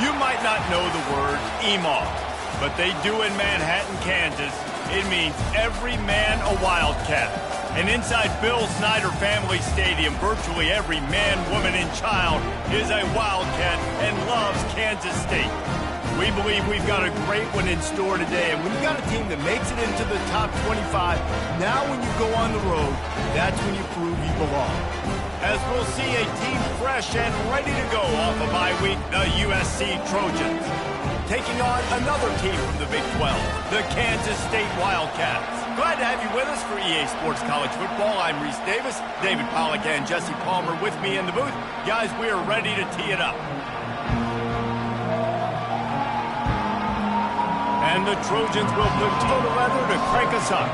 You might not know the word EMAW, but they do in Manhattan, Kansas. It means every man a Wildcat. And inside Bill Snyder Family Stadium, virtually every man, woman, and child is a Wildcat and loves Kansas State. We believe we've got a great one in store today, and when you've got a team that makes it into the top 25, now when you go on the road, that's when you prove you belong. As we'll see a team fresh and ready to go off a bye week, the USC Trojans. Taking on another team from the Big 12, the Kansas State Wildcats. Glad to have you with us for EA Sports College Football. I'm Reese Davis, David Pollack and Jesse Palmer with me in the booth. Guys, we are ready to tee it up. And the Trojans will put toe to leather to crank us up.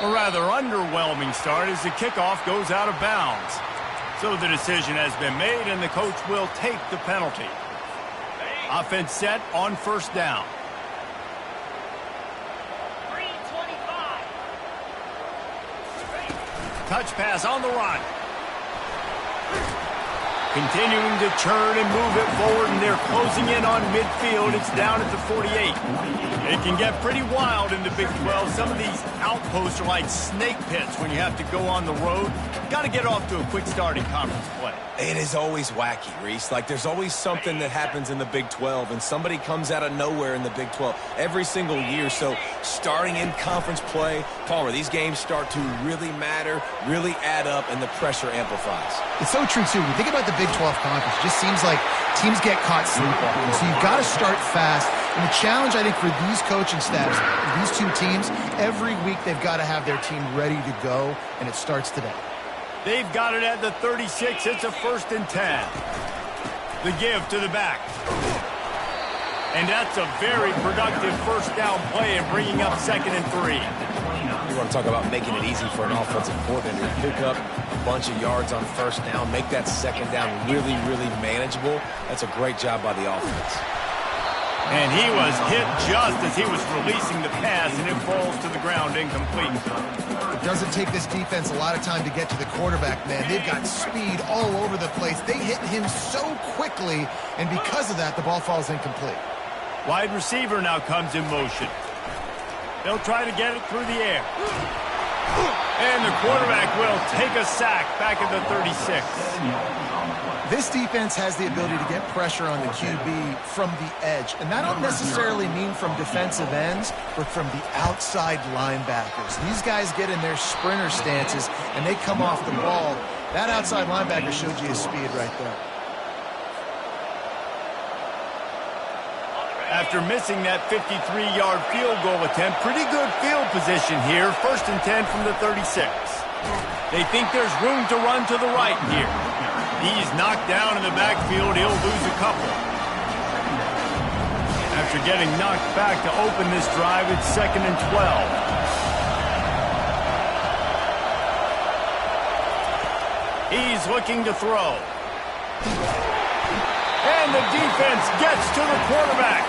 A rather underwhelming start as the kickoff goes out of bounds. So the decision has been made, and the coach will take the penalty. Offense set on first down. 3:25. Touch pass on the run. Continuing to churn and move it forward, and they're closing in on midfield. It's down at the 48. It can get pretty wild in the Big 12. Some of these outposts are like snake pits when you have to go on the road. Got to get off to a quick start in conference play. It is always wacky, Reese. Like, there's always something that happens in the Big 12, and somebody comes out of nowhere in the Big 12 every single year. So starting in conference play, Palmer, these games start to really matter, really add up, and the pressure amplifies. It's so true, too. When you think about the Big 12 conference, it just seems like teams get caught sleepwalking. So you've got to start fast. And the challenge, I think, for these coaching staffs, these two teams, every week they've got to have their team ready to go, and it starts today. They've got it at the 36. It's a 1st and 10. The give to the back. And that's a very productive first down play and bringing up 2nd and 3. You want to talk about making it easy for an offensive coordinator. Pick up a bunch of yards on first down, make that second down really, really manageable. That's a great job by the offense. And he was hit just as he was releasing the pass, and it falls to the ground incomplete. It doesn't take this defense a lot of time to get to the quarterback, man. They've got speed all over the place. They hit him so quickly, and because of that, the ball falls incomplete. Wide receiver now comes in motion. They'll try to get it through the air. And the quarterback will take a sack back at the 36. This defense has the ability to get pressure on the QB from the edge. And that don't necessarily mean from defensive ends, but from the outside linebackers. These guys get in their sprinter stances, and they come off the ball. That outside linebacker showed you his speed right there. After missing that 53-yard field goal attempt, pretty good field position here. 1st and 10 from the 36. They think there's room to run to the right here. He's knocked down in the backfield. He'll lose a couple. After getting knocked back to open this drive, it's 2nd and 12. He's looking to throw. And the defense gets to the quarterback.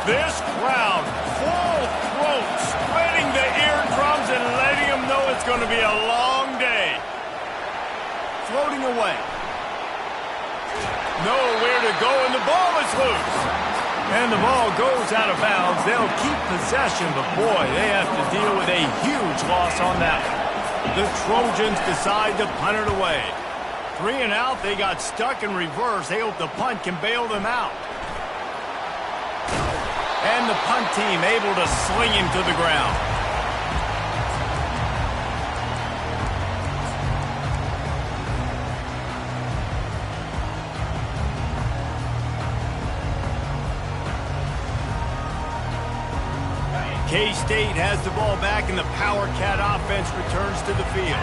This crowd, full throat, spreading the eardrums and letting them know it's going to be a long day. Floating away. Nowhere to go, and the ball is loose. And the ball goes out of bounds. They'll keep possession, but boy, they have to deal with a huge loss on that one. The Trojans decide to punt it away. 3 and out, they got stuck in reverse. They hope the punt can bail them out. And the punt team able to sling him to the ground. K-State has the ball back, and the Power Cat offense returns to the field.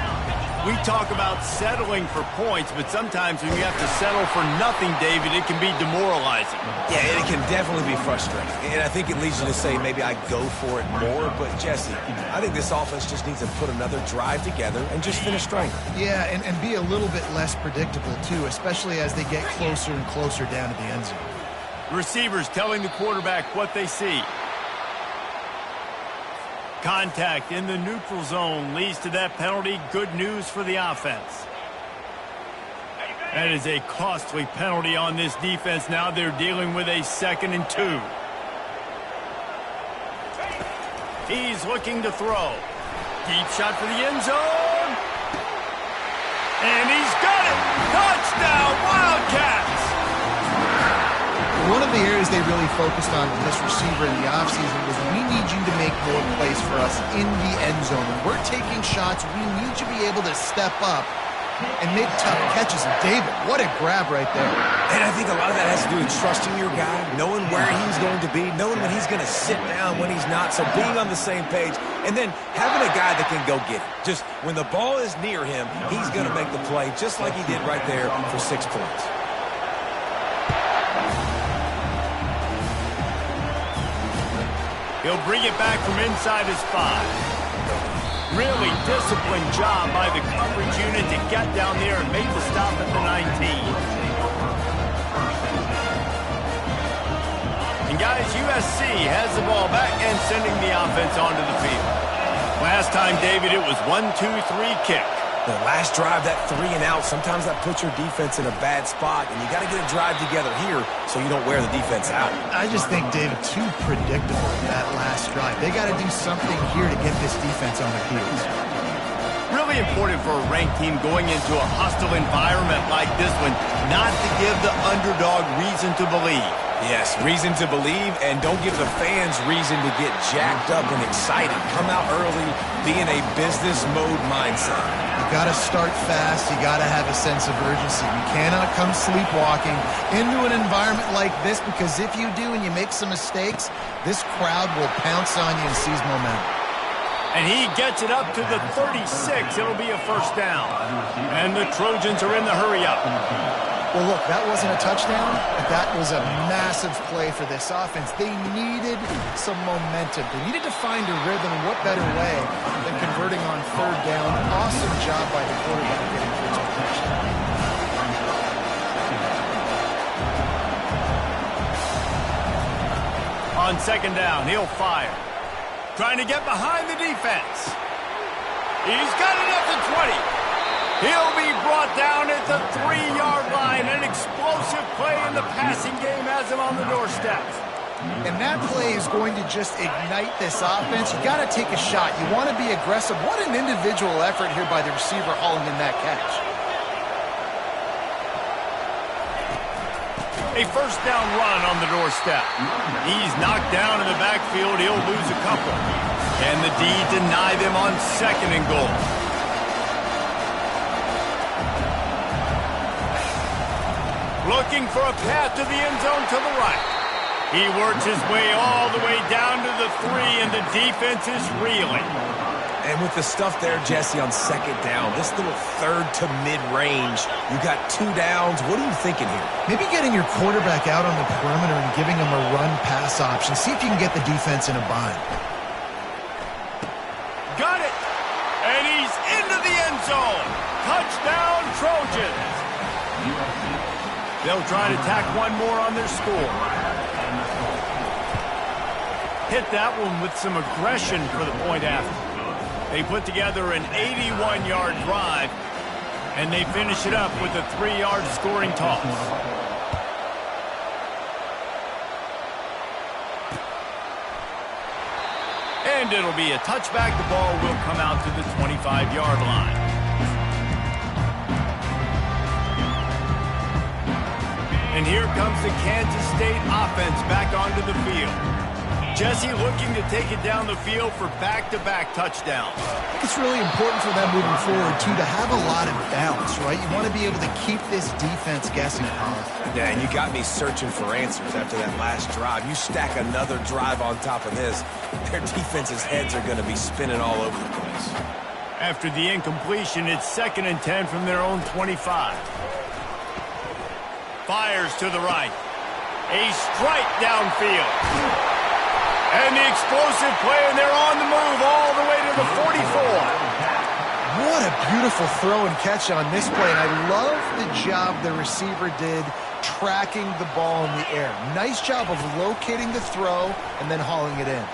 We talk about settling for points, but sometimes when you have to settle for nothing, David, it can be demoralizing. Yeah, it can definitely be frustrating. And I think it leads you to say maybe I go for it more. But, Jesse, I think this offense just needs to put another drive together and just finish strong. Yeah, and be a little bit less predictable, too, especially as they get closer and closer down to the end zone. Receivers telling the quarterback what they see. Contact in the neutral zone leads to that penalty. Good news for the offense. That is a costly penalty on this defense. Now they're dealing with a 2nd and 2. He's looking to throw. Deep shot for the end zone. And he's got it. Touchdown, Wildcats. One of the areas they really focused on with this receiver in the offseason was we need you to make more plays for us in the end zone. When we're taking shots, we need you to be able to step up and make tough catches. And David, what a grab right there. And I think a lot of that has to do with trusting your guy, knowing where he's going to be, knowing when he's going to sit down, when he's not. So being on the same page, and then having a guy that can go get it. Just when the ball is near him, he's going to make the play just like he did right there for 6 points. He'll bring it back from inside his 5. Really disciplined job by the coverage unit to get down there and make the stop at the 19. And guys, USC has the ball back and sending the offense onto the field. Last time, David, it was 1-2-3 kick. The last drive, that 3 and out, sometimes that puts your defense in a bad spot, and you got to get a drive together here so you don't wear the defense out. I just think, David, too predictable in that last drive. They got to do something here to get this defense on their heels. Really important for a ranked team going into a hostile environment like this one, not to give the underdog reason to believe. Yes, reason to believe, and don't give the fans reason to get jacked up and excited. Come out early, be in a business mode mindset. You got to start fast. You got to have a sense of urgency. You cannot come sleepwalking into an environment like this, because if you do and you make some mistakes, this crowd will pounce on you and seize momentum. And he gets it up to the 36. It'll be a first down. And the Trojans are in the hurry-up. Well, look, that wasn't a touchdown, but that was a massive play for this offense. They needed some momentum. They needed to find a rhythm, and what better way than converting on 3rd down. Awesome job by the quarterback getting through to touchdown. On 2nd down, he'll fire. Trying to get behind the defense. He's got it at the 20. He'll be brought down at the 3-yard line. An explosive play in the passing game has him on the doorstep. And that play is going to just ignite this offense. You got to take a shot. You want to be aggressive. What an individual effort here by the receiver hauling in that catch. A first down run on the doorstep. He's knocked down in the backfield. He'll lose a couple. And the D deny them on 2nd and goal. Looking for a path to the end zone to the right. He works his way all the way down to the 3, and the defense is reeling. And with the stuff there, Jesse, on 2nd down, this little 3rd to mid-range, you got 2 downs. What are you thinking here? Maybe getting your quarterback out on the perimeter and giving him a run-pass option. See if you can get the defense in a bind. Got it! And he's into the end zone. Touchdown, Trojans. They'll try to tack one more on their score. Hit that one with some aggression for the point after. They put together an 81-yard drive, and they finish it up with a 3-yard scoring toss. And it'll be a touchback. The ball will come out to the 25-yard line. And here comes the Kansas State offense back onto the field. Jesse looking to take it down the field for back-to-back touchdowns. It's really important for them moving forward, too, to have a lot of balance, right? You want to be able to keep this defense guessing. Yeah, and you got me searching for answers after that last drive. You stack another drive on top of this, their defense's heads are going to be spinning all over the place. After the incompletion, it's 2nd and 10 from their own 25. Fires to the right. A strike downfield. And the explosive play, and they're on the move all the way to the 44. What a beautiful throw and catch on this play. And I love the job the receiver did tracking the ball in the air. Nice job of locating the throw and then hauling it in.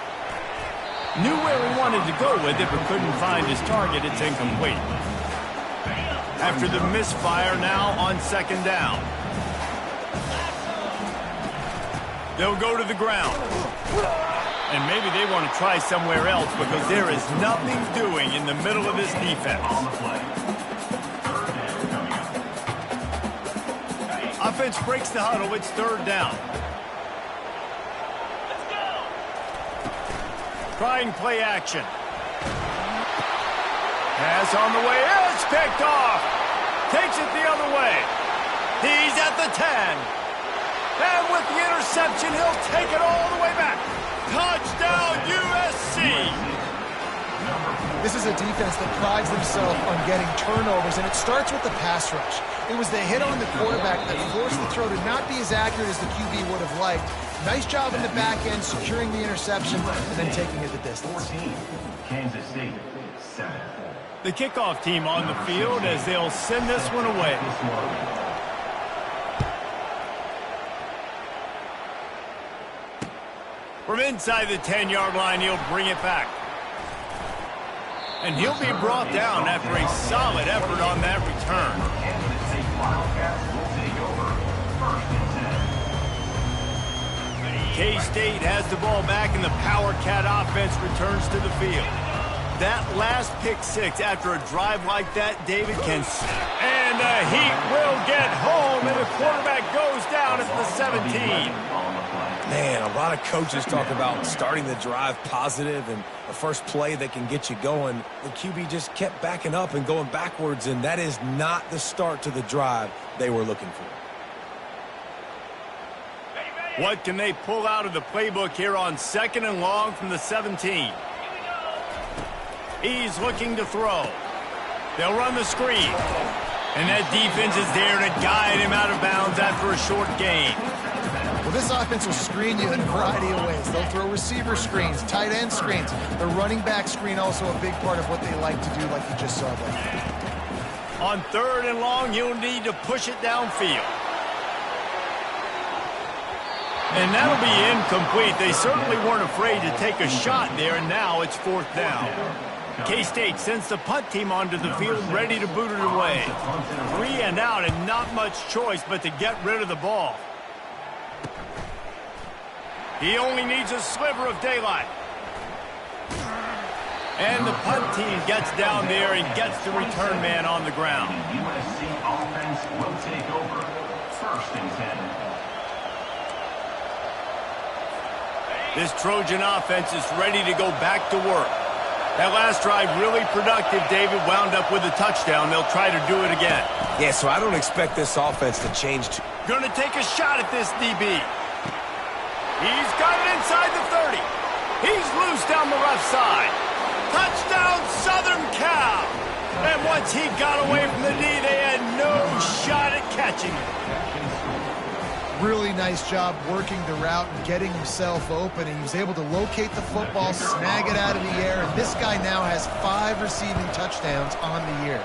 Knew where he wanted to go with it, but couldn't find his target. It's incomplete. After the misfire, now on second down. They'll go to the ground. And maybe they want to try somewhere else because there is nothing doing in the middle of this defense. Offense breaks the huddle. It's third down. Trying play action. Pass on the way. It's picked off. Takes it the other way. He's at the 10. And with the interception, he'll take it all the way back. Touchdown, USC. This is a defense that prides themselves on getting turnovers, and it starts with the pass rush. It was the hit on the quarterback that forced the throw to not be as accurate as the QB would have liked. Nice job in the back end, securing the interception, and then taking it the distance. 14, Kansas State, 7. The kickoff team on the field as they'll send this one away. From inside the 10-yard line, he'll bring it back. And he'll be brought down after a solid effort on that return. Kansas State Wildcats will take over. First and 10. K-State has the ball back, and the Power Cat offense returns to the field. That last pick six after a drive like that, David can... And the Heat will get home, and the quarterback goes down at the 17. Man, a lot of coaches talk about starting the drive positive and the first play that can get you going. The QB just kept backing up and going backwards, and that is not the start to the drive they were looking for. What can they pull out of the playbook here on second and long from the 17? He's looking to throw. They'll run the screen. And that defense is there to guide him out of bounds after a short gain. Well, this offense will screen you in a variety of ways. They'll throw receiver screens, tight end screens. The running back screen also a big part of what they like to do, like you just saw there. On third and long, you'll need to push it downfield. And that'll be incomplete. They certainly weren't afraid to take a shot there, and now it's fourth down. K-State sends the punt team onto the field, ready to boot it away. 3 and out, and not much choice but to get rid of the ball. He only needs a sliver of daylight. And the punt team gets down there and gets the return man on the ground. The USC offense will take over. First and 10. This Trojan offense is ready to go back to work. That last drive really productive. David wound up with a touchdown. They'll try to do it again. Yeah, so I don't expect this offense to change. Gonna take a shot at this DB. He's got it inside the 30. He's loose down the left side. Touchdown, Southern Cal. And once he got away from the knee, they had no shot at catching him. Really nice job working the route and getting himself open. He was able to locate the football, snag it out of the air, and this guy now has 5 receiving touchdowns on the year.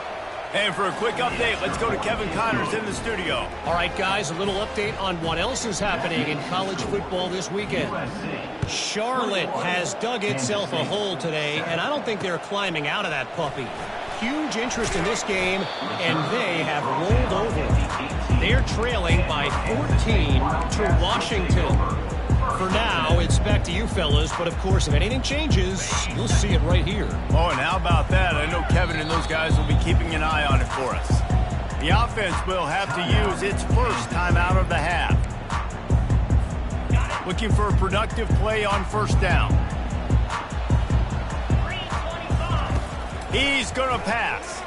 And for a quick update, let's go to Kevin Connors in the studio. All right, guys, a little update on what else is happening in college football this weekend. Charlotte has dug itself a hole today, and I don't think they're climbing out of that puppy. Huge interest in this game, and they have rolled over. They're trailing by 14 to Washington. For now, it's back to you fellas, but of course, if anything changes, you'll see it right here. Oh, and how about that? I know Kevin and those guys will be keeping an eye on it for us. The offense will have to use its first time out of the half. Looking for a productive play on first down. 325. He's going to pass.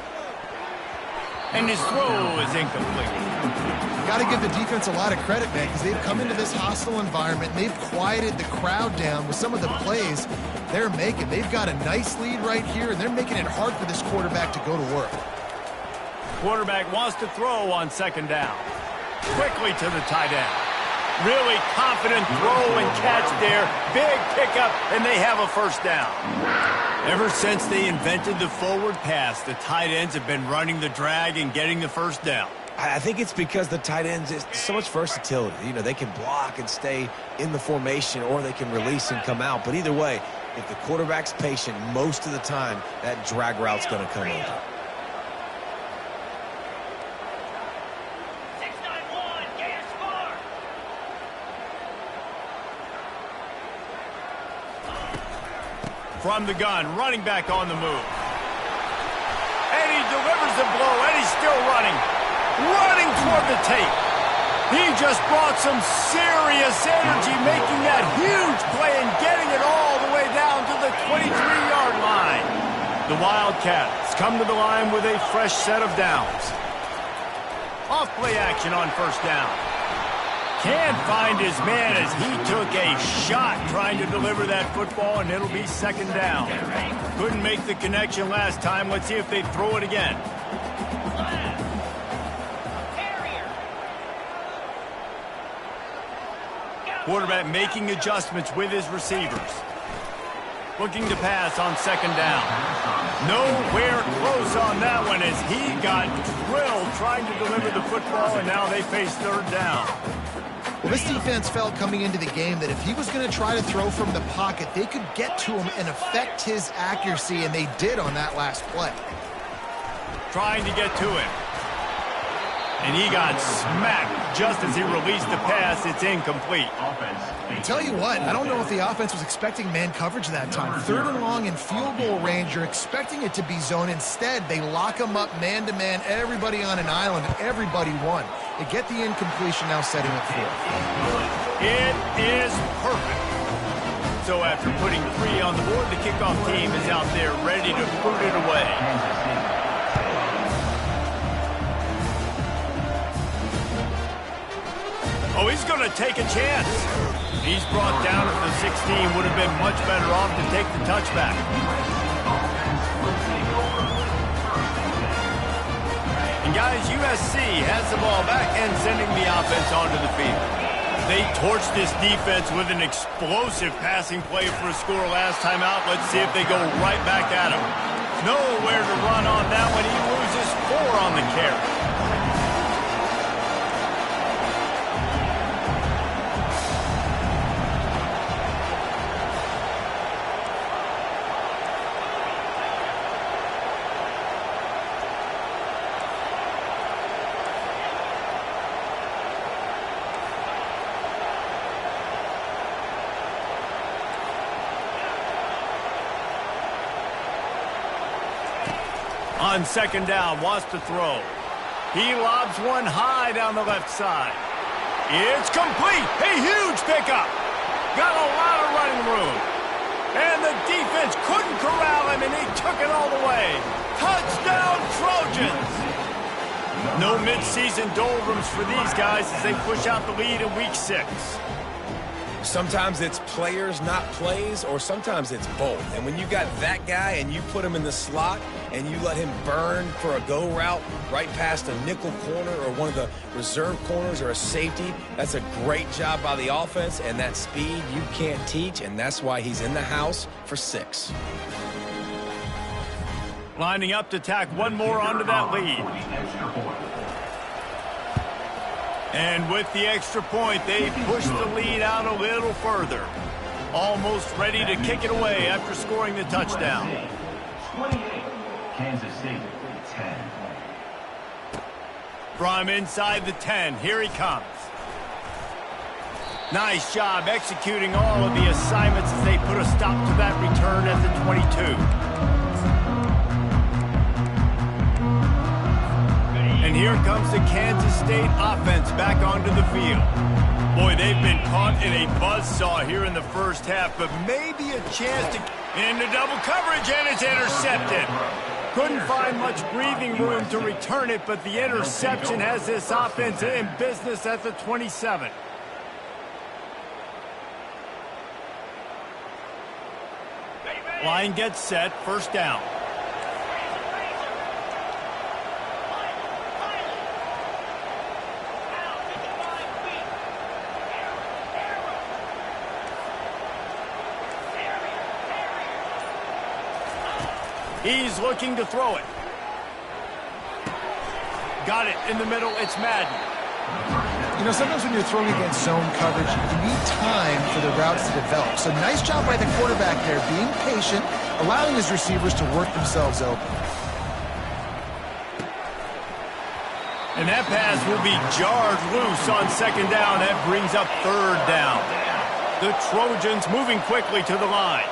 And his throw is incomplete. Got to give the defense a lot of credit, man, because they've come into this hostile environment, and they've quieted the crowd down with some of the plays they're making. They've got a nice lead right here, and they're making it hard for this quarterback to go to work. Quarterback wants to throw on second down. Quickly to the tight end. Really confident throw and catch there. Big pickup, and they have a first down. Ever since they invented the forward pass, the tight ends have been running the drag and getting the first down. I think it's because the tight ends is so much versatility. You know, they can block and stay in the formation, or they can release and come out. But either way, If the quarterback's patient most of the time, that drag route's going to come over. 691, get a score. From the gun, running back on the move. And he delivers the blow, and he's still running. Running toward the tape. He just brought some serious energy, making that huge play and getting it all the way down to the 23-yard line. The Wildcats come to the line with a fresh set of downs. Off play action on first down. Can't find his man as he took a shot trying to deliver that football, and it'll be second down. Couldn't make the connection last time. Let's see if they throw it again. Quarterback making adjustments with his receivers. Looking to pass on second down. Nowhere close on that one as he got drilled trying to deliver the football, and now they face third down. Well, this defense felt coming into the game that if he was going to try to throw from the pocket, they could get to him and affect his accuracy, and they did on that last play. Trying to get to him. And he got smacked just as he released the pass. It's incomplete. I tell you what, I don't know if the offense was expecting man coverage that time. Third and long in field goal range, you're expecting it to be zone. Instead, they lock him up man-to-man, everybody on an island, and everybody won. They get the incompletion, now setting it forth. It is perfect. So after putting 3 on the board, the kickoff team is out there ready to put it away. Oh, he's going to take a chance. He's brought down at the 16. Would have been much better off to take the touchback. And guys, USC has the ball back and sending the offense onto the field. They torched this defense with an explosive passing play for a score last time out. Let's see if they go right back at him. Nowhere to run on that one. He loses 4 on the carry. On second down, wants to throw. He lobs one high down the left side. It's complete. A huge pickup. Got a lot of running room. And the defense couldn't corral him, and he took it all the way. Touchdown, Trojans. No midseason doldrums for these guys as they push out the lead in week 6. Sometimes it's players, not plays, or sometimes it's both. And when you got that guy and you put him in the slot and you let him burn for a go route right past a nickel corner or one of the reserve corners or a safety, that's a great job by the offense, and that speed you can't teach, and that's why he's in the house for 6. Lining up to tack one more onto that lead. And with the extra point, they push the lead out a little further. Almost ready to kick it away after scoring the touchdown. 28, Kansas City, 10. From inside the 10, here he comes. Nice job executing all of the assignments as they put a stop to that return at the 22. And here comes the Kansas State offense back onto the field. Boy, they've been caught in a buzzsaw here in the first half, but maybe a chance to into double coverage, and it's intercepted. Couldn't find much breathing room to return it, but the interception has this offense in business at the 27. Line gets set, first down. He's looking to throw it. Got it in the middle. It's Madden. You know, sometimes when you're throwing against zone coverage, you need time for the routes to develop. So nice job by the quarterback there, being patient, allowing his receivers to work themselves open. And that pass will be jarred loose on second down. That brings up third down. The Trojans moving quickly to the line.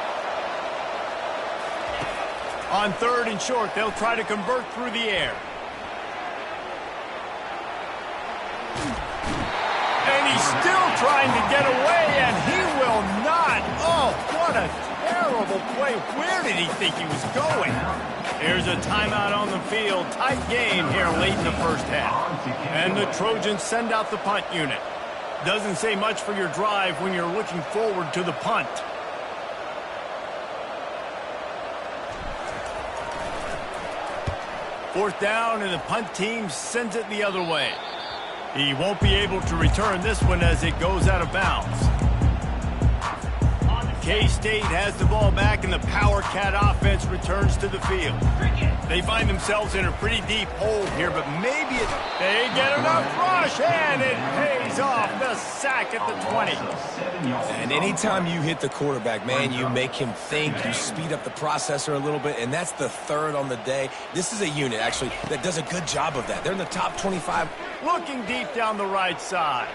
On third and short, they'll try to convert through the air. And he's still trying to get away, and he will not. Oh, what a terrible play. Where did he think he was going? Here's a timeout on the field. Tight game here late in the first half. And the Trojans send out the punt unit. Doesn't say much for your drive when you're looking forward to the punt. Fourth down, and the punt team sends it the other way. He won't be able to return this one as it goes out of bounds. K-State has the ball back, and the Power Cat offense returns to the field. They find themselves in a pretty deep hole here, but maybe they get enough rush, and it pays off. The sack at the 20. And anytime you hit the quarterback, man, you make him think, you speed up the processor a little bit, and that's the third on the day. This is a unit, actually, that does a good job of that. They're in the top 25. Looking deep down the right side.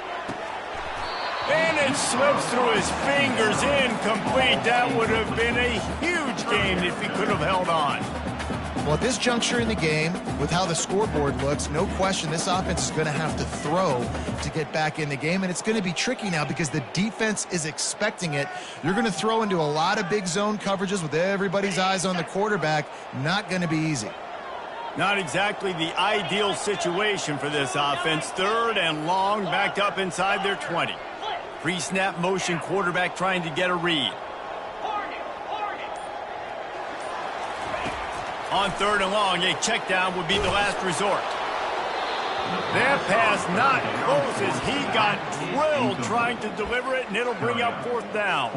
And it slips through his fingers, incomplete. That would have been a huge game if he could have held on. Well, at this juncture in the game, with how the scoreboard looks, no question this offense is going to have to throw to get back in the game, and it's going to be tricky now because the defense is expecting it. You're going to throw into a lot of big zone coverages with everybody's eyes on the quarterback. Not going to be easy. Not exactly the ideal situation for this offense. Third and long, backed up inside their 20. Pre-snap motion, quarterback trying to get a read. On third and long, a check down would be the last resort. That pass not close as he got drilled trying to deliver it, and it'll bring up fourth down.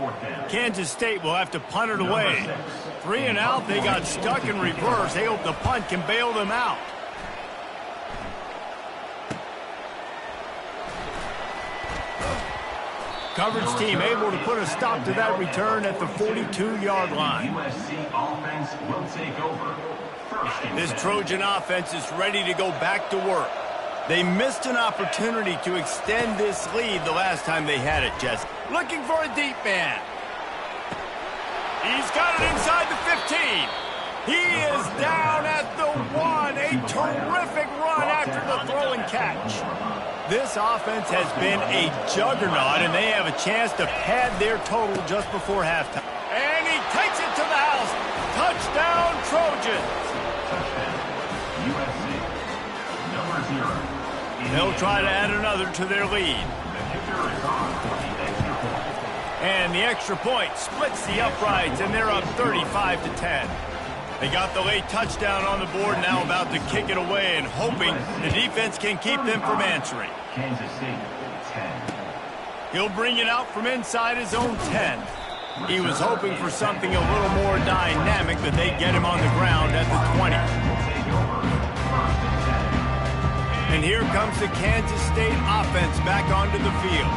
Kansas State will have to punt it away. 3 and out, they got stuck in reverse. They hope the punt can bail them out. Coverage team able to put a stop to that return at the 42-yard line. USC offense will take over. This Trojan offense is ready to go back to work. They missed an opportunity to extend this lead the last time they had it, Jess. Looking for a deep man. He's got it inside the 15. He is down at the 1. A terrific run after the throw and catch. This offense has been a juggernaut, and they have a chance to pad their total just before halftime. And he takes it to the house. Touchdown, Trojans. USC, number 0. They'll try to add another to their lead. The kicker is on for the extra point. And the extra point splits the uprights, and they're up 35-10. They got the late touchdown on the board, now about to kick it away and hoping the defense can keep them from answering. Kansas State, 10. He'll bring it out from inside his own 10. He was hoping for something a little more dynamic, but they get him on the ground at the 20. And here comes the Kansas State offense back onto the field.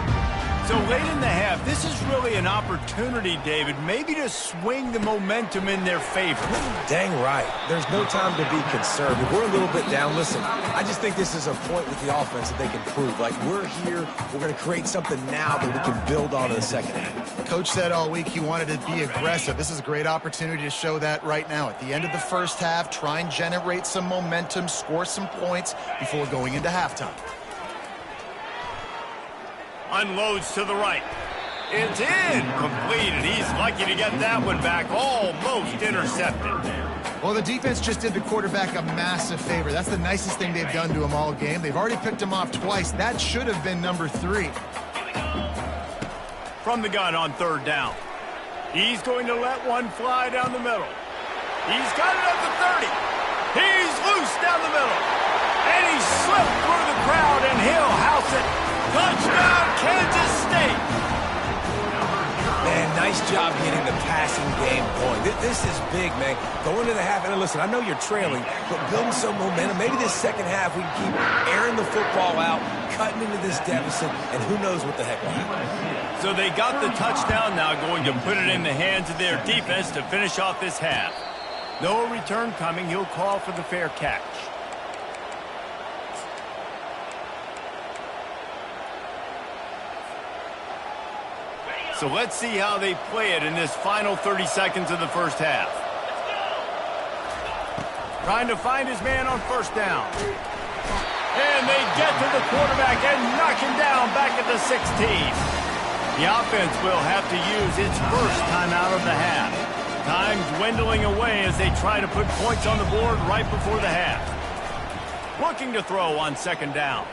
So late in the half, this is really an opportunity, David, maybe to swing the momentum in their favor. Dang right. There's no time to be concerned. If we're a little bit down, listen, I just think this is a point with the offense that they can prove. Like, we're here, we're going to create something now that we can build on in the second half. Coach said all week he wanted to be aggressive. This is a great opportunity to show that right now. At the end of the first half, try and generate some momentum, score some points before going into halftime. Unloads to the right. It's incomplete, and he's lucky to get that one back, almost intercepted. Well, the defense just did the quarterback a massive favor. That's the nicest thing they've done to him all game. They've already picked him off twice. That should have been number 3. From the gun on third down. He's going to let one fly down the middle. He's got it at the 30. He's loose down the middle. And he slipped through the crowd, and he'll house it. Touchdown, Kansas State. Man, nice job getting the passing game going. This is big, man. Go into the half, and listen, I know you're trailing, but building some momentum. Maybe this second half we can keep airing the football out, cutting into this deficit, and who knows what the heck will happen. So they got the touchdown, now going to put it in the hands of their defense to finish off this half. No return coming. He'll call for the fair catch. So let's see how they play it in this final 30 seconds of the first half. Trying to find his man on first down. And they get to the quarterback and knock him down back at the 16. The offense will have to use its first timeout of the half. Time dwindling away as they try to put points on the board right before the half. Looking to throw on second down.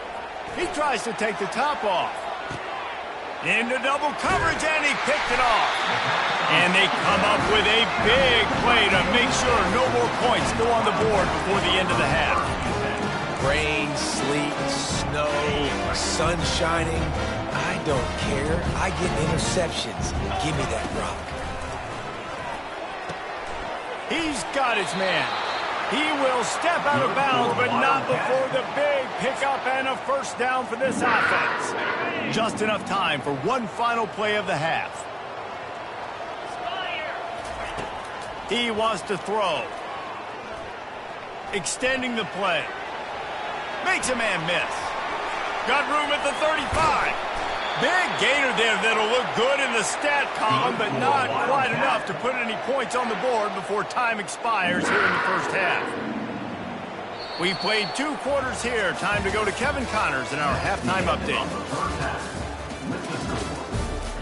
He tries to take the top off. Into double coverage, and he picked it off. And they come up with a big play to make sure no more points go on the board before the end of the half. Rain, sleet, snow, sun shining. I don't care. I get interceptions. Give me that rock. He's got his man. He will step out of bounds, but not before the big pickup and a first down for this offense. Just enough time for one final play of the half. He wants to throw. Extending the play. Makes a man miss. Got room at the 35. Big gainer there that'll look good in the stat column, but not quite enough to put any points on the board before time expires here in the first half. We've played 2 quarters here. Time to go to Kevin Connors in our halftime update.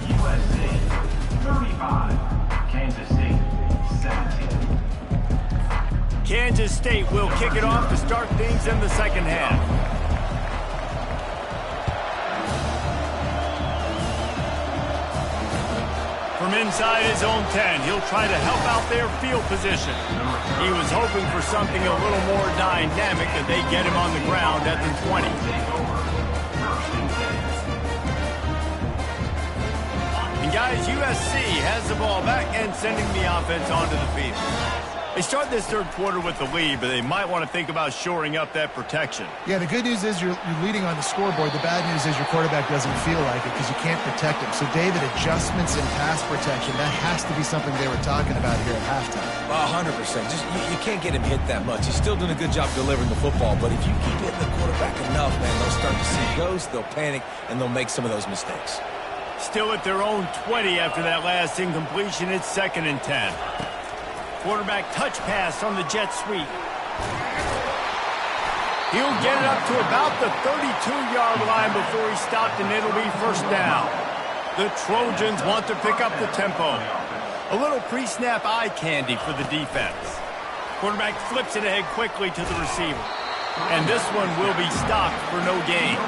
USA 35, Kansas State 17. Kansas State will kick it off to start things in the second half. From inside his own 10, he'll try to help out their field position. He was hoping for something a little more dynamic, and they get him on the ground at the 20. And guys, USC has the ball back and sending the offense onto the field. They start this third quarter with the lead, but they might want to think about shoring up that protection. Yeah, the good news is you're leading on the scoreboard. The bad news is your quarterback doesn't feel like it because you can't protect him. So, David, adjustments in pass protection, that has to be something they were talking about here at halftime. 100%. Just you can't get him hit that much. He's still doing a good job delivering the football, but if you keep hitting the quarterback enough, man, they'll start to see ghosts, they'll panic, and they'll make some of those mistakes. Still at their own 20 after that last incompletion. It's 2nd and 10. Quarterback touch pass on the jet sweep. He'll get it up to about the 32-yard line before he stopped, and it'll be first down. The Trojans want to pick up the tempo. A little pre-snap eye candy for the defense. Quarterback flips it ahead quickly to the receiver. And this one will be stopped for no gain.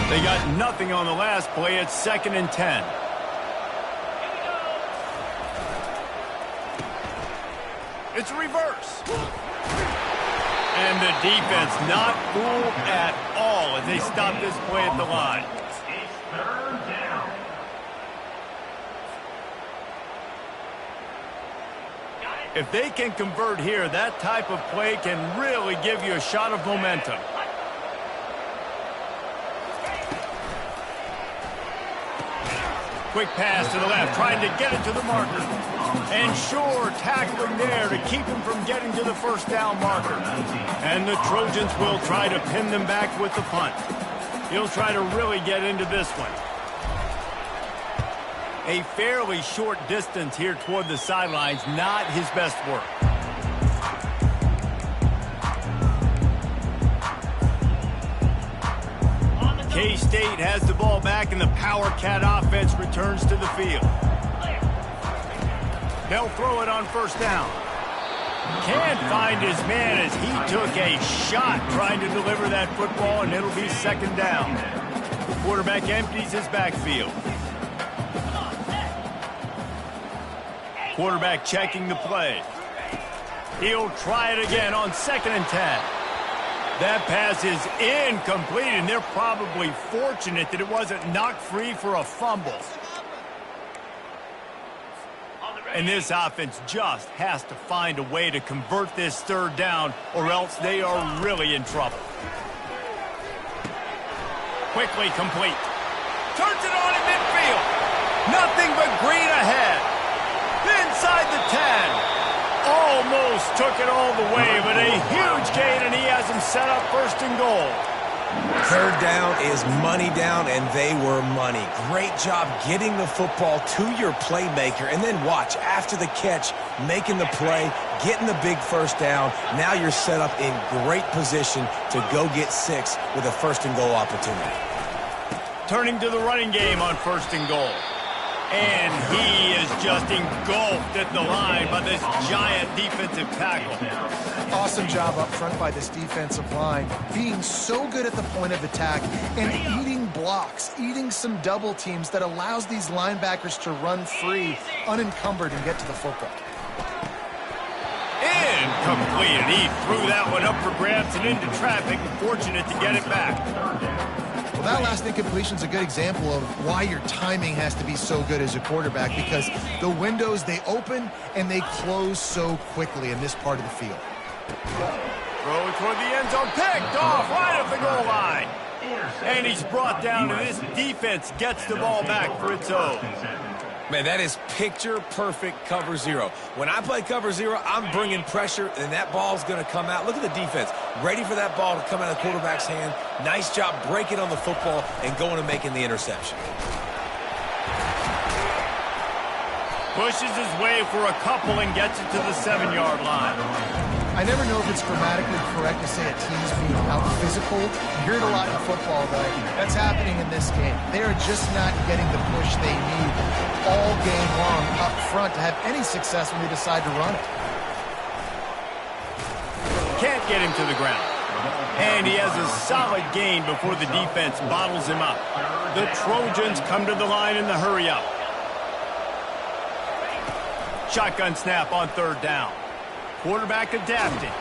They got nothing on the last play. It's 2nd and 10. It's a reverse. And the defense not fooled at all as they stop this play at the line. It's 3rd down. If they can convert here, that type of play can really give you a shot of momentum. Quick pass to the left, trying to get it to the marker. And sure, tackling there to keep him from getting to the first down marker. And the Trojans will try to pin them back with the punt. He'll try to really get into this one. A fairly short distance here toward the sidelines, not his best work. K-State has the ball back, and the Power Cat offense returns to the field. They'll throw it on first down. Can't find his man as he took a shot trying to deliver that football, and it'll be 2nd down. The quarterback empties his backfield. Quarterback checking the play. He'll try it again on 2nd and 10. That pass is incomplete, and they're probably fortunate that it wasn't knocked free for a fumble. And this offense just has to find a way to convert this third down, or else they are really in trouble. Quickly complete. Turns it on in midfield. Nothing but green ahead. Inside the 10. Almost took it all the way, but a huge gain, and he has him set up first and goal. Third down is money down, and they were money. Great job getting the football to your playmaker, and then watch, after the catch, making the play, getting the big first down. Now you're set up in great position to go get 6 with a first and goal opportunity. Turning to the running game on first and goal. And he is just engulfed at the line by this giant defensive tackle. Awesome job up front by this defensive line, being so good at the point of attack and eating blocks, eating some double teams that allows these linebackers to run free, unencumbered, and get to the football. Incomplete, and he threw that one up for grabs and into traffic, fortunate to get it back. Well, that last incompletion is a good example of why your timing has to be so good as a quarterback, because the windows, they open and they close so quickly in this part of the field. Throw toward the end zone, picked off right at the goal line. And he's brought down, and this defense gets the ball back for its own. Man, that is picture-perfect cover zero. When I play cover zero, I'm bringing pressure, and that ball's going to come out. Look at the defense. Ready for that ball to come out of the quarterback's hand. Nice job breaking on the football and going and making the interception. Pushes his way for a couple and gets it to the 7-yard line. I never know if it's grammatically correct to say a team's being out physical. You hear it a lot in football, though. That's happening in this game. They are just not getting the push they need all game long up front to have any success when they decide to run it. Can't get him to the ground. And he has a solid gain before the defense bottles him up. The Trojans come to the line in the hurry-up. Shotgun snap on third down. Quarterback adapting.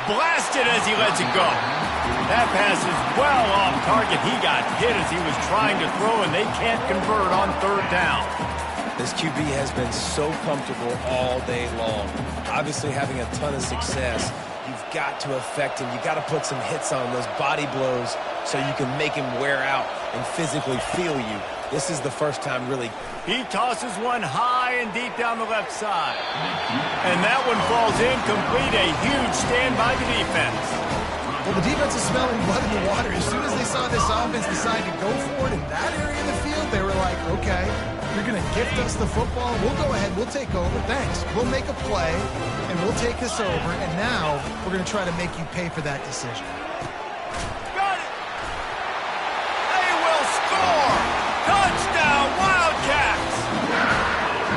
Blasted as he lets it go. That pass is well off target. He got hit as he was trying to throw, and they can't convert on third down. This QB has been so comfortable all day long. Obviously having a ton of success. You've got to affect him. You've got to put some hits on those body blows so you can make him wear out and physically feel you. This is the first time really. He tosses one high and deep down the left side. And that one falls incomplete. A huge stand by the defense. Well, the defense is smelling blood in the water. As soon as they saw this offense decide to go for it in that area of the field, they were like, okay, you're going to gift us the football. We'll go ahead. We'll take over. Thanks. We'll make a play, and we'll take this over. And now we're going to try to make you pay for that decision. Got it. They will score. Touchdown, Wildcats.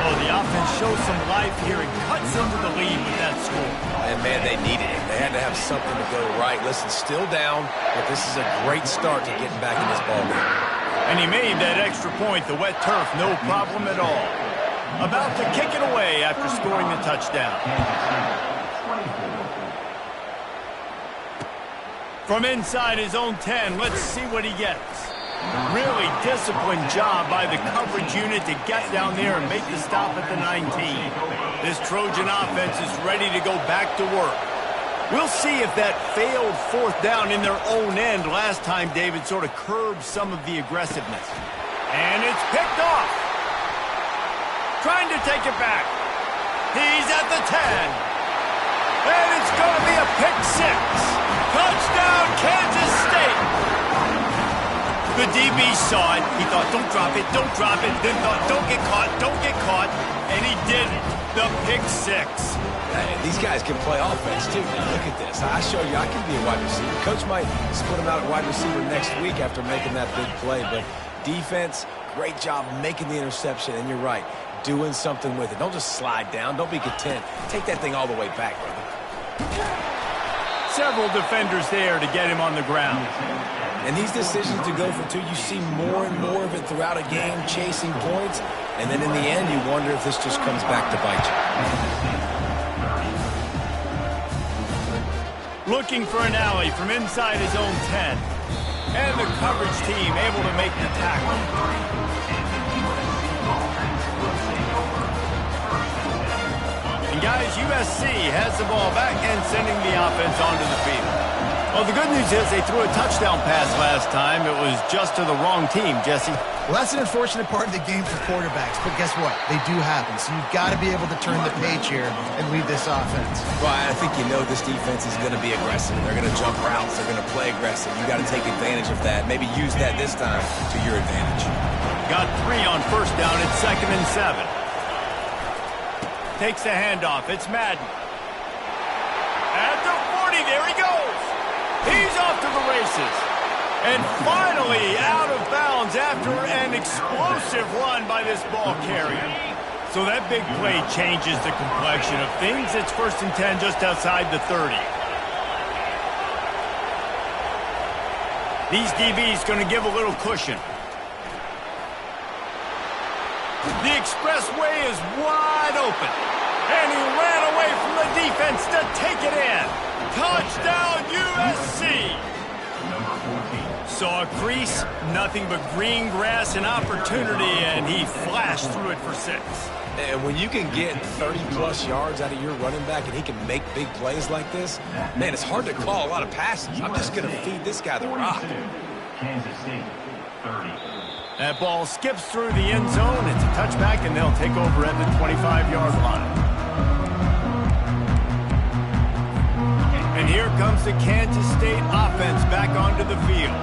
Oh, the offense shows some life here and cuts into the lead with that score. And, man, they needed it. They had to have something to go right. Listen, still down, but this is a great start to getting back in this ballgame. And he made that extra point, the wet turf, no problem at all. About to kick it away after scoring the touchdown. From inside his own 10, let's see what he gets. Really disciplined job by the coverage unit to get down there and make the stop at the 19. This Trojan offense is ready to go back to work. We'll see if that failed fourth down in their own end last time, David, sort of curbed some of the aggressiveness. And it's picked off. Trying to take it back. He's at the 10. And it's going to be a pick 6. Touchdown, Kansas State. The DB saw it. He thought, don't drop it, don't drop it. Then thought, don't get caught, don't get caught. And he did it. The pick 6. Hey, these guys can play offense, too. Look at this. I show you I can be a wide receiver. Coach might split him out at wide receiver next week after making that big play. But defense, great job making the interception. And you're right, doing something with it. Don't just slide down. Don't be content. Take that thing all the way back, brother. Several defenders there to get him on the ground. And these decisions to go for 2, you see more and more of it throughout a game, chasing points. And then in the end, you wonder if this just comes back to bite you. Looking for an alley from inside his own 10. And the coverage team able to make the tackle. guys, USC has the ball back and sending the offense onto the field. Well, the good news is they threw a touchdown pass last time. It was just to the wrong team, Jesse. Well, that's an unfortunate part of the game for quarterbacks, but guess what? They do happen, so you've got to be able to turn the page here and lead this offense. Well, I think you know this defense is going to be aggressive. They're going to jump routes. They're going to play aggressive. You got to take advantage of that. Maybe use that this time to your advantage. Got 3 on first down. It's 2nd and 7. Takes the handoff. It's Madden. At the 40, there he goes. He's off to the races. And finally out of bounds after an explosive run by this ball carrier. So that big play changes the complexion of things. It's 1st and 10 just outside the 30. These DBs going to give a little cushion. The expressway is wide open. And he ran away from the defense to take it in. Touchdown, USC! Saw a crease, nothing but green grass and opportunity, and he flashed through it for 6. And when you can get 30-plus yards out of your running back and he can make big plays like this, man, it's hard to call a lot of passes. I'm just going to feed this guy the rock. Kansas State, 30. That ball skips through the end zone. It's a touchback, and they'll take over at the 25-yard line. And here comes the Kansas State offense back onto the field.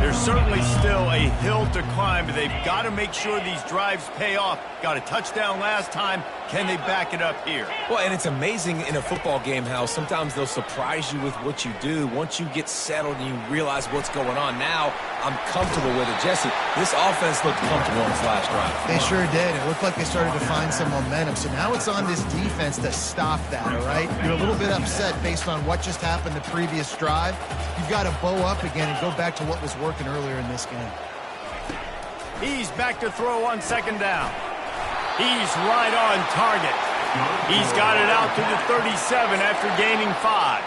There's certainly still a hill to climb, but they've got to make sure these drives pay off. Got a touchdown last time. Can they back it up here? Well, and it's amazing in a football game how sometimes they'll surprise you with what you do. Once you get settled and you realize what's going on, now I'm comfortable with it. Jesse, this offense looked comfortable on this last drive. They sure did. It looked like they started to find some momentum. So now it's on this defense to stop that, all right? You're a little bit upset based on what just happened the previous drive. You've got to bow up again and go back to what was working earlier in this game. He's back to throw on 2nd down. He's right on target. He's got it out to the 37 after gaining 5.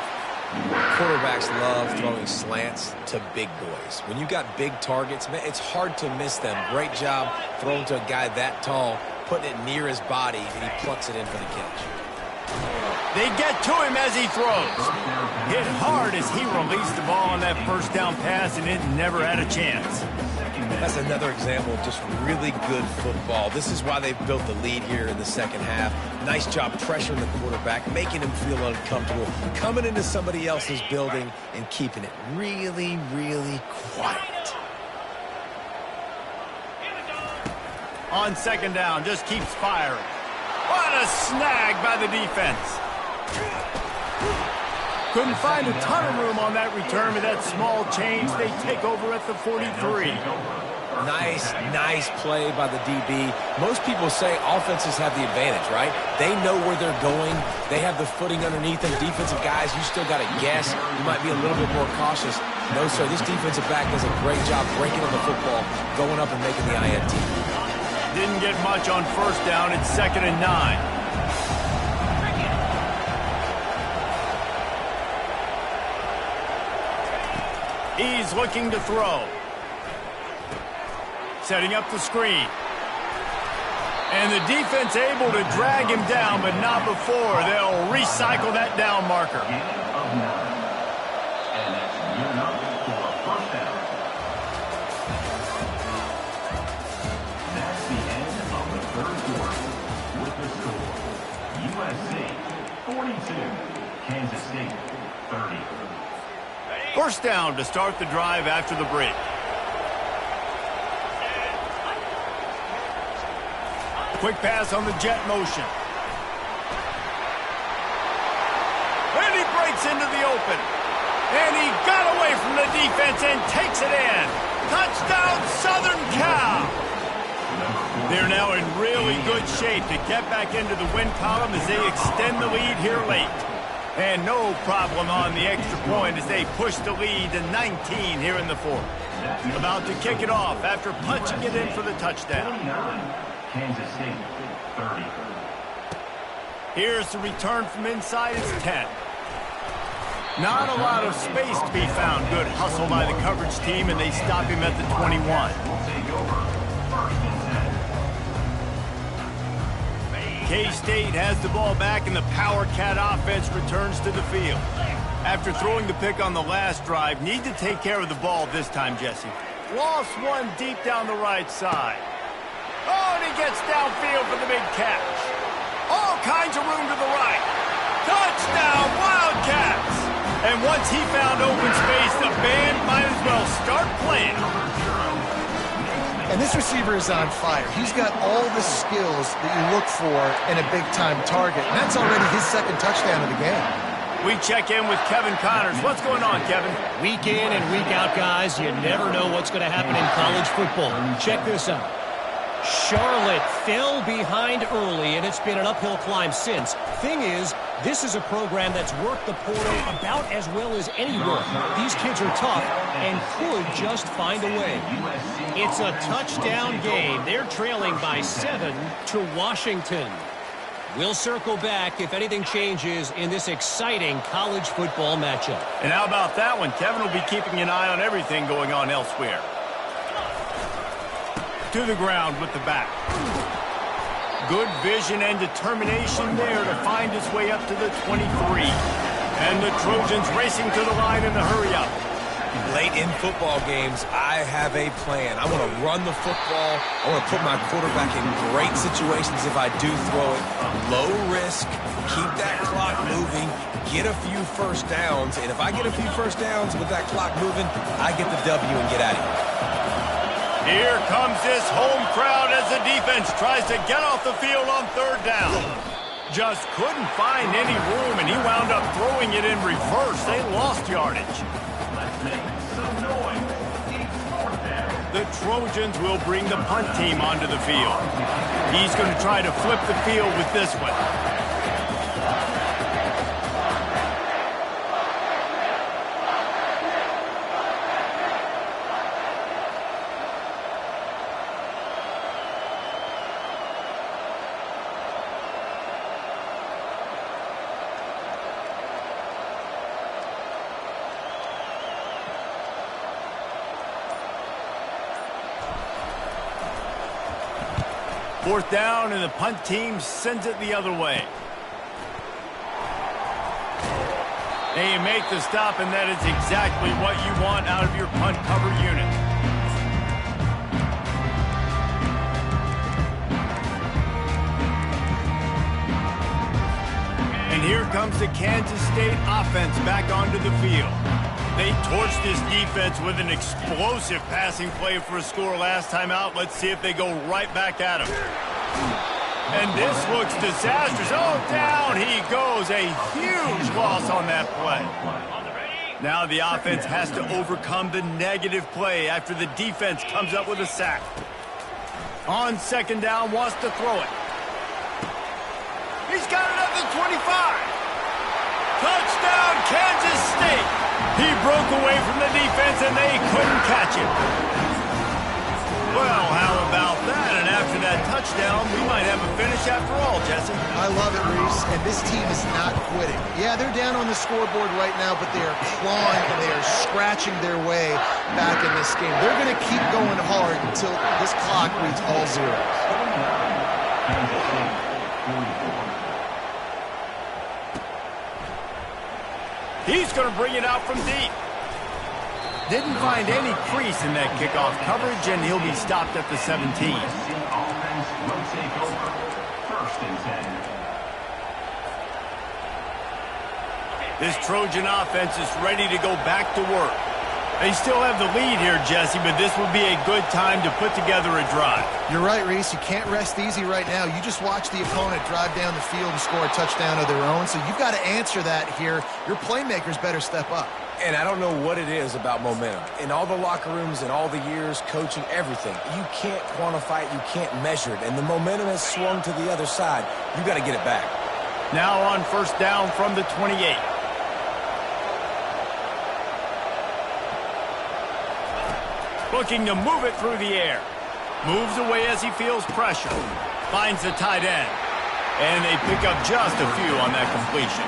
Quarterbacks love throwing slants to big boys. When you got big targets, man, it's hard to miss them. Great job throwing to a guy that tall, putting it near his body, and he plucks it in for the catch. They get to him as he throws. Hit hard as he released the ball on that 1st down pass, and it never had a chance. That's another example of just really good football. This is why they've built the lead here in the 2nd half. Nice job pressuring the quarterback, making him feel uncomfortable, coming into somebody else's building and keeping it really, really quiet. On 2nd down, just keeps firing. What a snag by the defense. Couldn't find a ton of room on that return with that small change. They take over at the 43. Nice play by the DB. Most people say offenses have the advantage, right? They know where they're going. They have the footing underneath them. Defensive guys, you still got to guess. You might be a little bit more cautious. No, sir, this defensive back does a great job breaking up the football, going up and making the INT. Didn't get much on 1st down. It's 2nd and 9. He's looking to throw. Setting up the screen. And the defense able to drag him down, but not before. They'll recycle that down marker. And that's gearing up for a 1st down. That's the end of the 3rd quarter. With the score, USC 42, Kansas State 30. 1st down to start the drive after the break. Quick pass on the jet motion. And he breaks into the open. And he got away from the defense and takes it in. Touchdown, Southern Cal. They're now in really good shape to get back into the win column as they extend the lead here late. And no problem on the extra point as they push the lead to 19 here in the 4th. About to kick it off after punching it in for the touchdown. Kansas State 30. Here's the return from inside. It's 10. Not a lot of space to be found. Good hustle by the coverage team, and they stop him at the 21. Will take over 1st and 10. K-State has the ball back, and the Power Cat offense returns to the field. After throwing the pick on the last drive, need to take care of the ball this time, Jesse. Lost one deep down the right side. Oh, and he gets downfield for the big catch. All kinds of room to the right. Touchdown, Wildcats! And once he found open space, the band might as well start playing. And this receiver is on fire. He's got all the skills that you look for in a big-time target. And that's already his second touchdown of the game. We check in with Kevin Connors. What's going on, Kevin? Week in and week out, guys, you never know what's going to happen in college football. Check this out. Charlotte fell behind early, and it's been an uphill climb since. Thing is, this is a program that's worked the portal about as well as anyone. These kids are tough and could just find a way. It's a touchdown game. They're trailing by 7 to Washington. We'll circle back if anything changes in this exciting college football matchup. And how about that one? Kevin will be keeping an eye on everything going on elsewhere. To the ground with the back. Good vision and determination there to find his way up to the 23. And the Trojans racing to the line in the hurry-up. Late in football games, I have a plan. I want to run the football. I want to put my quarterback in great situations if I do throw it. Low risk, keep that clock moving, get a few first downs. And if I get a few first downs with that clock moving, I get the W and get out of here. Here comes this home crowd as the defense tries to get off the field on third down. Just couldn't find any room, and he wound up throwing it in reverse. They lost yardage. The Trojans will bring the punt team onto the field. He's going to try to flip the field with this one. Fourth down, and the punt team sends it the other way. They make the stop, and that is exactly what you want out of your punt cover unit. And here comes the Kansas State offense back onto the field. They torched this defense with an explosive passing play for a score last time out. Let's see if they go right back at him. And this looks disastrous. Oh, down he goes. A huge loss on that play. Now the offense has to overcome the negative play after the defense comes up with a sack. On second down, wants to throw it. He's got it at the 25. Touchdown, Kansas State. He broke away from the defense, and they couldn't catch him. Well, how about that? And after that touchdown, we might have a finish after all, Jesse. I love it, Reese, and this team is not quitting. Yeah, they're down on the scoreboard right now, but they are clawing and they are scratching their way back in this game. They're going to keep going hard until this clock reads all zeros. He's going to bring it out from deep. Didn't find any crease in that kickoff coverage, and he'll be stopped at the 17. This Trojan offense is ready to go back to work. They still have the lead here, Jesse, but this would be a good time to put together a drive. You're right, Reese. You can't rest easy right now. You just watch the opponent drive down the field and score a touchdown of their own, so you've got to answer that here. Your playmakers better step up. And I don't know what it is about momentum. In all the locker rooms and all the years, coaching, everything, you can't quantify it, you can't measure it. And the momentum has swung to the other side. You got to get it back. Now on first down from the 28. Looking to move it through the air. Moves away as he feels pressure. Finds the tight end. And they pick up just a few on that completion.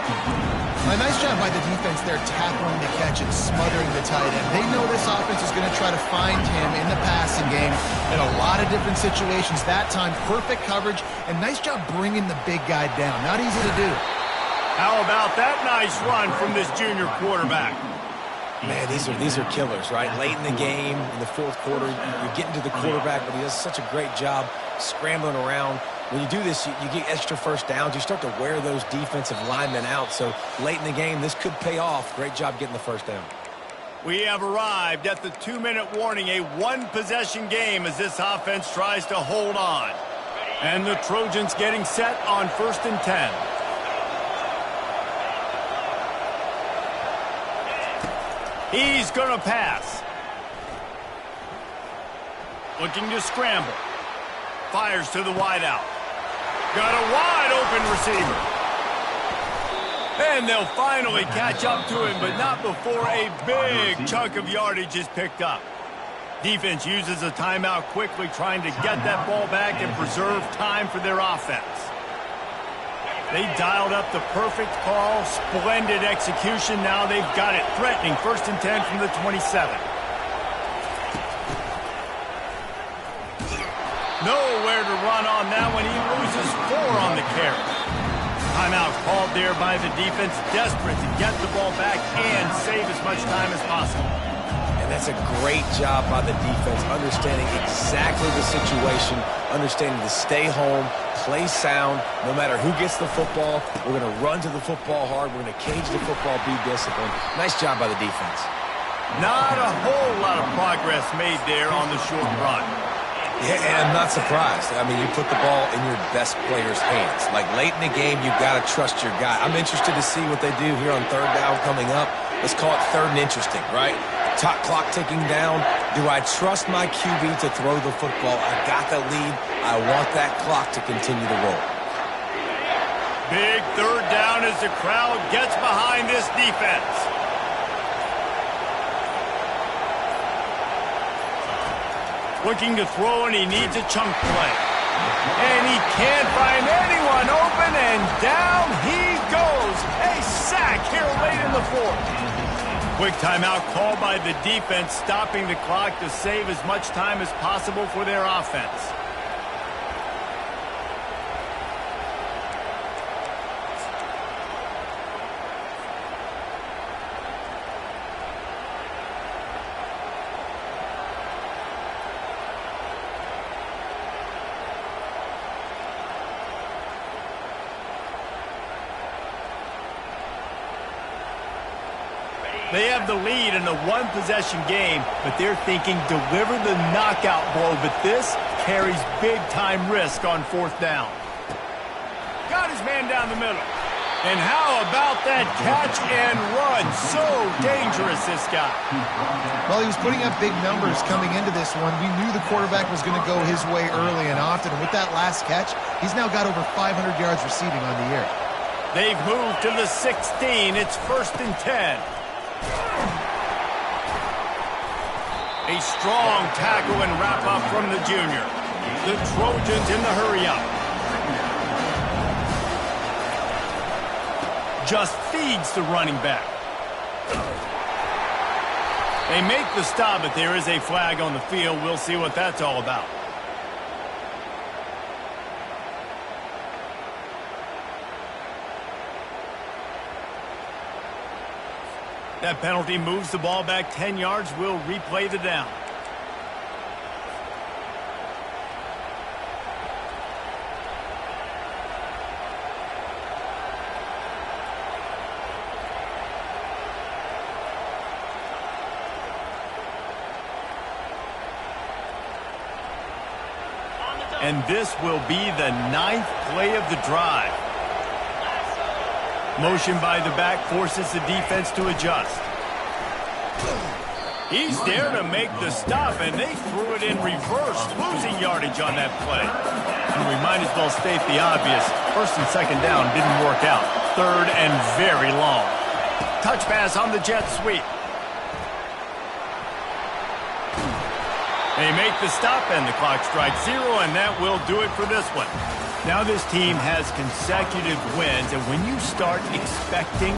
A nice job by the defense there tackling the catch and smothering the tight end. They know this offense is going to try to find him in the passing game in a lot of different situations. That time, perfect coverage, and nice job bringing the big guy down. Not easy to do. How about that nice run from this junior quarterback? Man, these are killers, right? Late in the game, in the fourth quarter, you're getting to the quarterback, but he does such a great job scrambling around. When you do this, you get extra first downs. You start to wear those defensive linemen out. So late in the game, this could pay off. Great job getting the first down. We have arrived at the 2-minute warning, a one-possession game as this offense tries to hold on. And the Trojans getting set on 1st and 10. He's going to pass. Looking to scramble. Fires to the wideout. Got a wide-open receiver. And they'll finally catch up to him, but not before a big chunk of yardage is picked up. Defense uses a timeout quickly, trying to get that ball back and preserve time for their offense. They dialed up the perfect call, splendid execution. Now they've got it threatening 1st and 10 from the 27. Nowhere to run on that one. He loses 4 on the carry. Timeout called there by the defense, desperate to get the ball back and save as much time as possible. And that's a great job by the defense, understanding exactly the situation, understanding to stay home, play sound. No matter who gets the football, we're going to run to the football hard. We're going to cage the football, be disciplined. Nice job by the defense. Not a whole lot of progress made there on the short run. Yeah, and I'm not surprised. I mean, you put the ball in your best player's hands. Like, late in the game, you've got to trust your guy. I'm interested to see what they do here on 3rd down coming up. Let's call it 3rd and interesting, right? Top clock ticking down. Do I trust my QB to throw the football? I got the lead. I want that clock to continue to roll. Big 3rd down as the crowd gets behind this defense. Looking to throw, and he needs a chunk play. And he can't find anyone open, and down he goes. A sack here late in the 4th. Quick timeout called by the defense, stopping the clock to save as much time as possible for their offense. They have the lead in a one-possession game, but they're thinking deliver the knockout blow, but this carries big-time risk on 4th down. Got his man down the middle. And how about that catch and run? So dangerous, this guy. Well, he was putting up big numbers coming into this one. We knew the quarterback was going to go his way early and often. And with that last catch, he's now got over 500 yards receiving on the year. They've moved to the 16. It's 1st and 10. A strong tackle and wrap-up from the junior. The Trojans in the hurry-up. Just feeds the running back. They make the stop, but there is a flag on the field. We'll see what that's all about. That penalty moves the ball back 10 yards. We'll replay the down. And this will be the 9th play of the drive. Motion by the back forces the defense to adjust. He's there to make the stop, and they threw it in reverse, losing yardage on that play. And we might as well state the obvious. 1st and 2nd down didn't work out. 3rd and very long. Touch pass on the jet sweep. They make the stop, and the clock strikes 0, and that will do it for this one. Now this team has consecutive wins, and when you start expecting